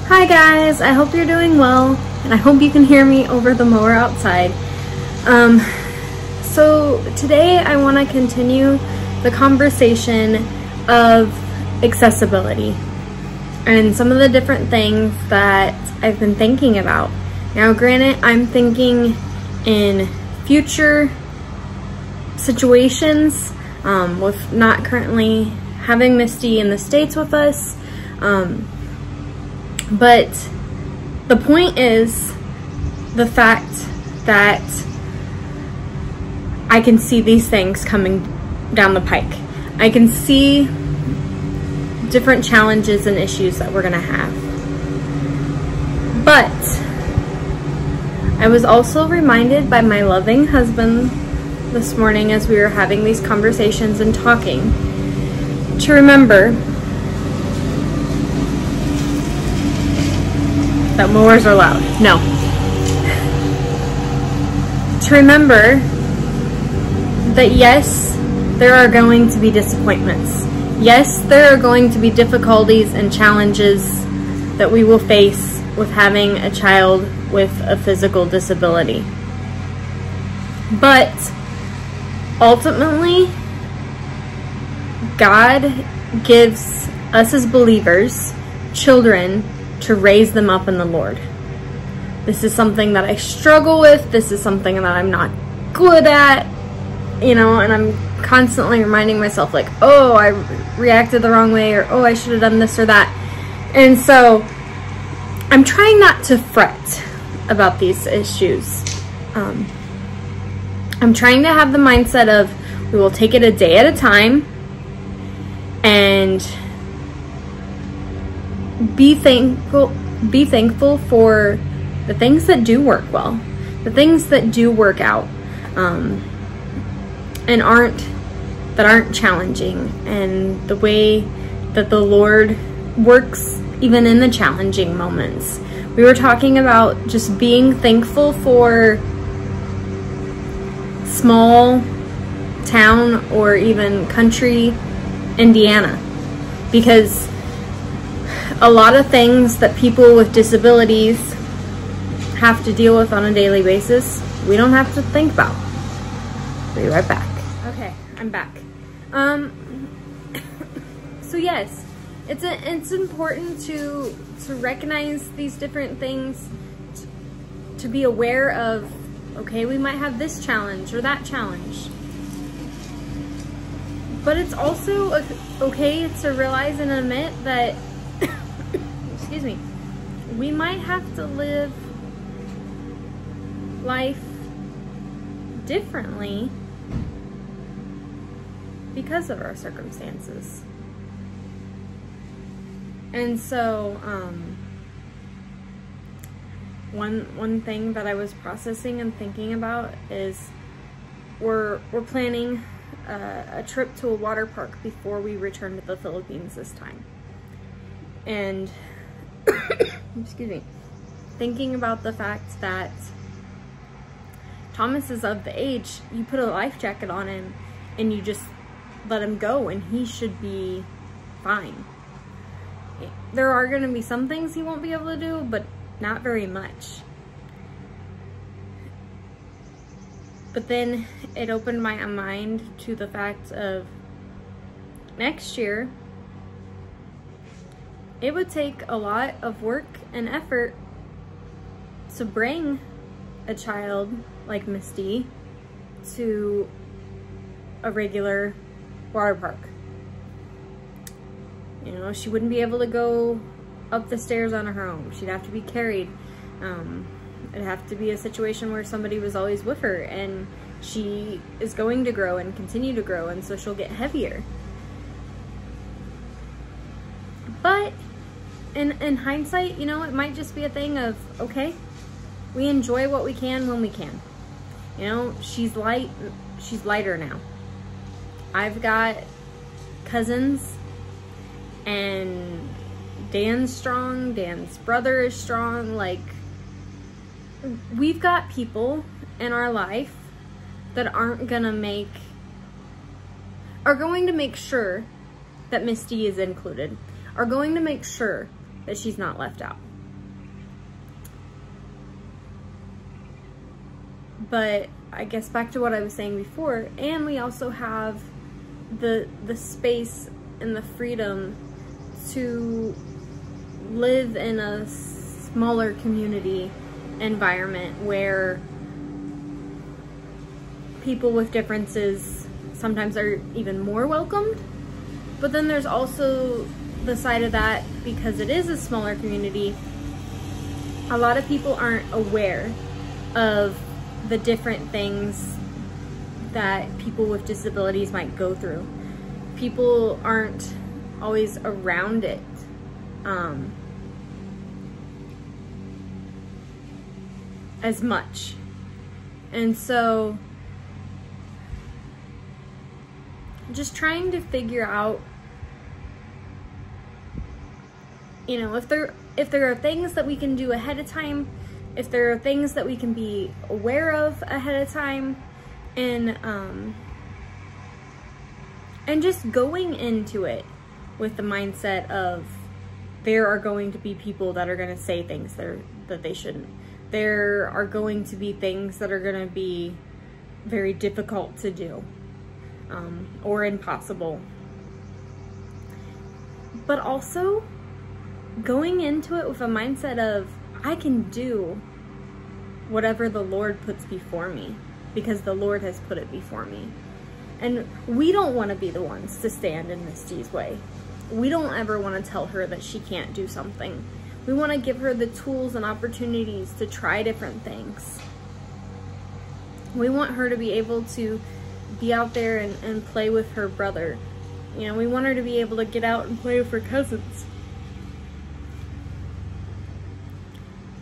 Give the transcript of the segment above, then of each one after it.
Hi guys, I hope you're doing well, and I hope you can hear me over the mower outside. So today I want to continue the conversation of accessibility and some of the different things that I've been thinking about. Now granted, I'm thinking in future situations with not currently having Misty in the States with us. But the point is the fact that I can see these things coming down the pike. I can see different challenges and issues that we're gonna have. But I was also reminded by my loving husband this morning as we were having these conversations and talking to remember that mowers are loud. No. To remember that yes, there are going to be disappointments. Yes, there are going to be difficulties and challenges that we will face with having a child with a physical disability. But ultimately, God gives us as believers children to raise them up in the Lord. This is something that I struggle with. This is something that I'm not good at, you know, and I'm constantly reminding myself like, oh, I reacted the wrong way, or oh, I should have done this or that. And so I'm trying not to fret about these issues. I'm trying to have the mindset of we will take it a day at a time and be thankful for the things that do work well, the things that do work out, and aren't challenging, and the way that the Lord works even in the challenging moments. We were talking about just being thankful for small town or even country Indiana, because a lot of things that people with disabilities have to deal with on a daily basis, we don't have to think about. Be right back. Okay, I'm back. So yes, it's important to recognize these different things, to be aware of, okay, we might have this challenge or that challenge. But it's also okay to realize and admit that excuse me, we might have to live life differently because of our circumstances. And so one thing that I was processing and thinking about is we're planning a trip to a water park before we return to the Philippines this time. And excuse me, thinking about the fact that Thomas is of the age, you put a life jacket on him and you just let him go and he should be fine. There are going to be some things he won't be able to do, but not very much. But then it opened my mind to the fact of next year, it would take a lot of work and effort to bring a child like Misty to a regular water park. You know, she wouldn't be able to go up the stairs on her own. She'd have to be carried. It'd have to be a situation where somebody was always with her, and she is going to grow and continue to grow, and so she'll get heavier. But in hindsight, you know, it might just be a thing of, okay, we enjoy what we can when we can. You know, she's lighter now. I've got cousins, and Dan's strong, Dan's brother is strong. Like, we've got people in our life that are going to make sure that Misty is included, are going to make sure that she's not left out. But I guess back to what I was saying before, and we also have the space and the freedom to live in a smaller community environment where people with differences sometimes are even more welcomed. But then there's also the side of that, because it is a smaller community, a lot of people aren't aware of the different things that people with disabilities might go through. People aren't always around it. As much. And so just trying to figure out, you know, if there are things that we can do ahead of time, if there are things that we can be aware of ahead of time, and just going into it with the mindset of there are going to be people that are going to say things that they shouldn't. There are going to be things that are going to be very difficult to do, or impossible. But also going into it with a mindset of, I can do whatever the Lord puts before me, because the Lord has put it before me. And we don't want to be the ones to stand in Misty's way. We don't ever want to tell her that she can't do something. We want to give her the tools and opportunities to try different things. We want her to be able to be out there and play with her brother. You know, we want her to be able to get out and play with her cousins.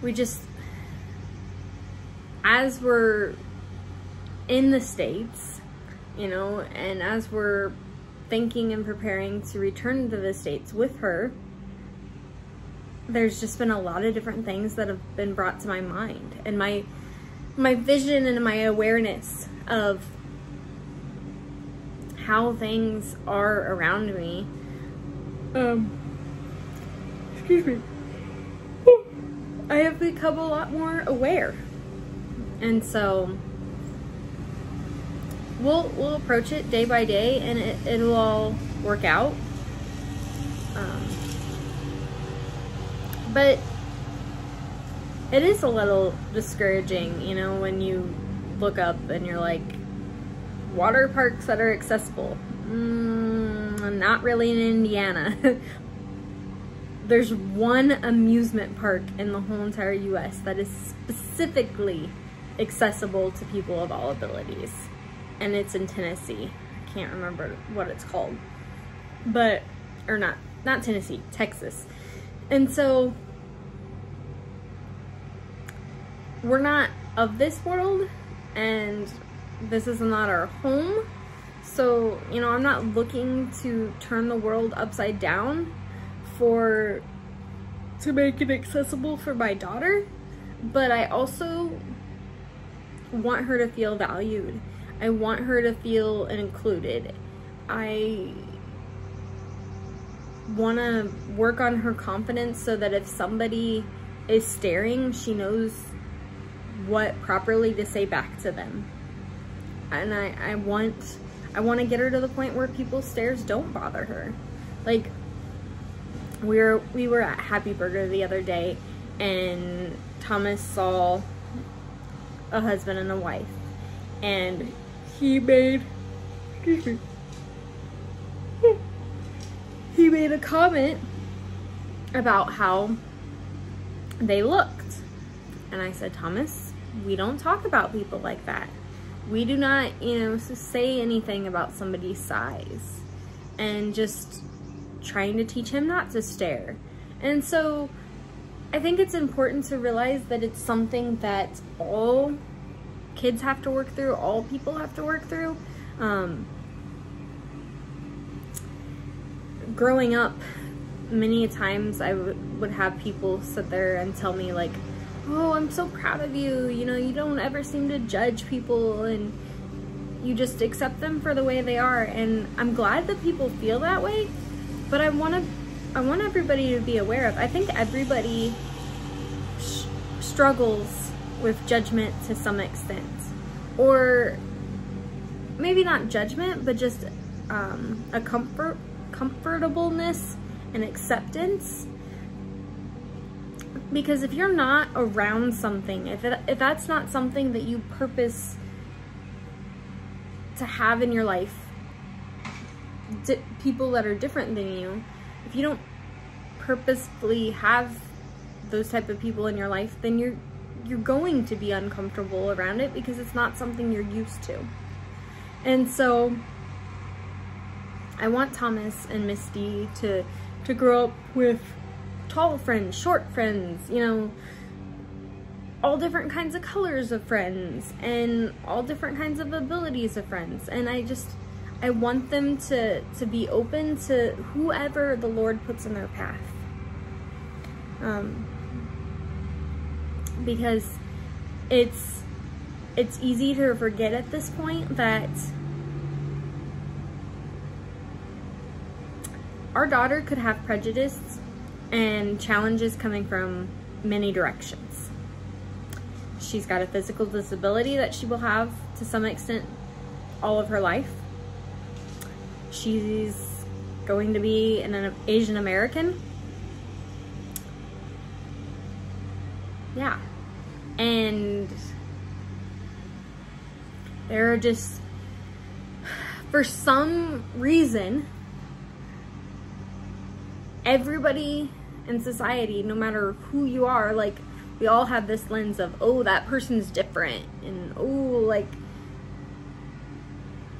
We just, as we're in the States, you know, and as we're thinking and preparing to return to the States with her, there's just been a lot of different things that have been brought to my mind, and my vision and my awareness of how things are around me. Excuse me. I have become a lot more aware, and so we'll approach it day by day, and it'll all work out. But it is a little discouraging, you know, when you look up and you're like, water parks that are accessible. Not really in Indiana. There's one amusement park in the whole entire US that is specifically accessible to people of all abilities. And it's in Tennessee. I can't remember what it's called. But, or not Tennessee, Texas. And so, we're not of this world, and this is not our home. So, you know, I'm not looking to turn the world upside down to make it accessible for my daughter. But I also want her to feel valued. I want her to feel included. I want to work on her confidence so that if somebody is staring, she knows what properly to say back to them. And I want to get her to the point where people's stares don't bother her. Like, we were at Happy Burger the other day, and Thomas saw a husband and a wife, and he made a comment about how they looked. And I said, Thomas, we don't talk about people like that. We do not, you know, say anything about somebody's size. And just trying to teach him not to stare. And so I think it's important to realize that it's something that all kids have to work through, all people have to work through. Growing up, many times I would have people sit there and tell me like, oh, I'm so proud of you, you know, you don't ever seem to judge people and you just accept them for the way they are. And I'm glad that people feel that way, but I want everybody to be aware of, I think everybody struggles with judgment to some extent. or maybe not judgment, but just a comfortableness and acceptance. Because if you're not around something, if that's not something that you purpose to have in your life, people that are different than you, if you don't purposefully have those type of people in your life, then you're going to be uncomfortable around it because it's not something you're used to. And so I want Thomas and Misty to grow up with tall friends, short friends, you know, all different kinds of colors of friends and all different kinds of abilities of friends. And I want them to be open to whoever the Lord puts in their path. Because it's easy to forget at this point that our daughter could have prejudice and challenges coming from many directions. She's got a physical disability that she will have to some extent all of her life. She's going to be an Asian American. Yeah. And there are just, for some reason, everybody in society, no matter who you are, like, we all have this lens of, oh, that person's different, and oh, like,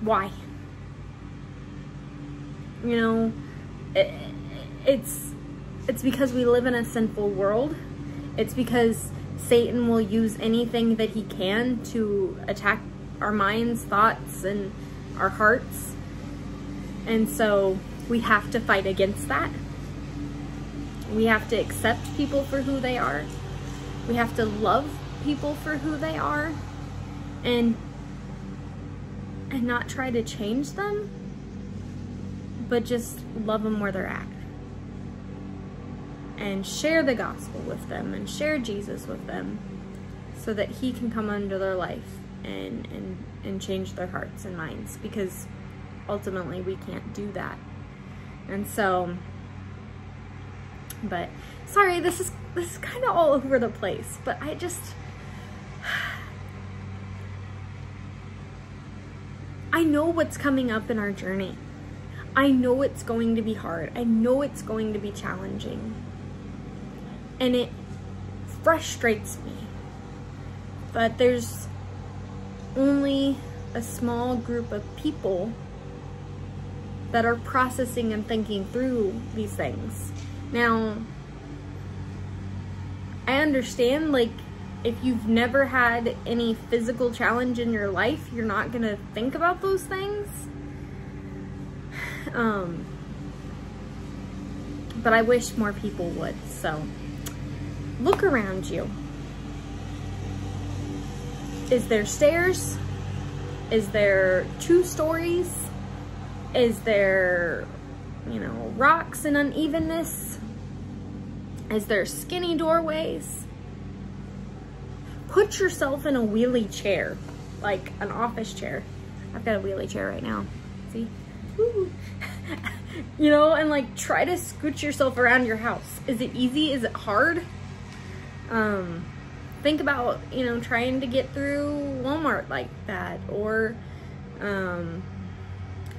why? You know, it's because we live in a sinful world. It's because Satan will use anything that he can to attack our minds, thoughts, and our hearts. And so we have to fight against that. We have to accept people for who they are. We have to love people for who they are, and not try to change them, but just love them where they're at. And share the gospel with them and share Jesus with them so that he can come into their life and change their hearts and minds, because ultimately we can't do that. And so, but sorry, this is kind of all over the place, but I know what's coming up in our journey. I know it's going to be hard. I know it's going to be challenging. And it frustrates me that there's only a small group of people that are processing and thinking through these things. Now, I understand, like, if you've never had any physical challenge in your life, you're not gonna think about those things. But I wish more people would. So look around you. Is there stairs? Is there 2 stories? Is there, you know, rocks and unevenness? Is there skinny doorways? Put yourself in a wheelie chair, like an office chair. I've got a wheelie chair right now. See? Woo. You know, and like try to scoot yourself around your house. Is it easy? Is it hard? Think about, you know, trying to get through Walmart like that, or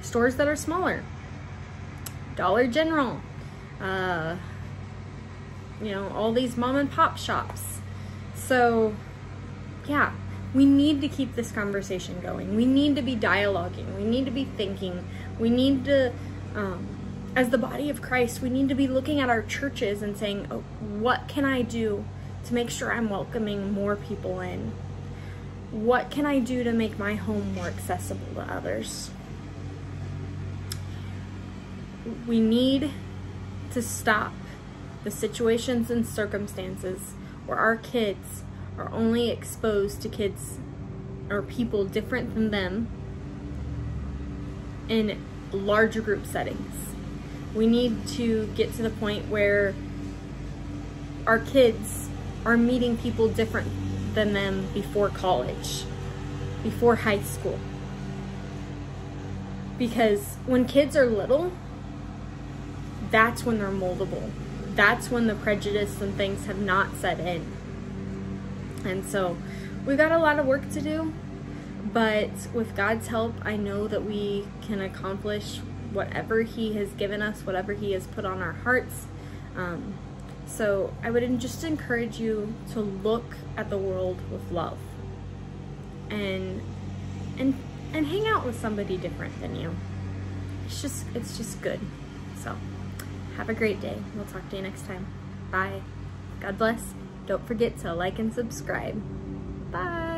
stores that are smaller. Dollar General. You know, all these mom and pop shops. So, yeah, we need to keep this conversation going. We need to be dialoguing. We need to be thinking. We need to, as the body of Christ, we need to be looking at our churches and saying, oh, what can I do to make sure I'm welcoming more people in? What can I do to make my home more accessible to others? We need to stop the situations and circumstances where our kids are only exposed to kids or people different than them in larger group settings. We need to get to the point where our kids are meeting people different than them before college. before high school. Because when kids are little, that's when they're moldable. That's when the prejudice and things have not set in. And so we've got a lot of work to do, but with God's help, I know that we can accomplish whatever He has given us, whatever He has put on our hearts. So I would just encourage you to look at the world with love and hang out with somebody different than you. It's just good. So have a great day. We'll talk to you next time. Bye. God bless. Don't forget to like and subscribe. Bye.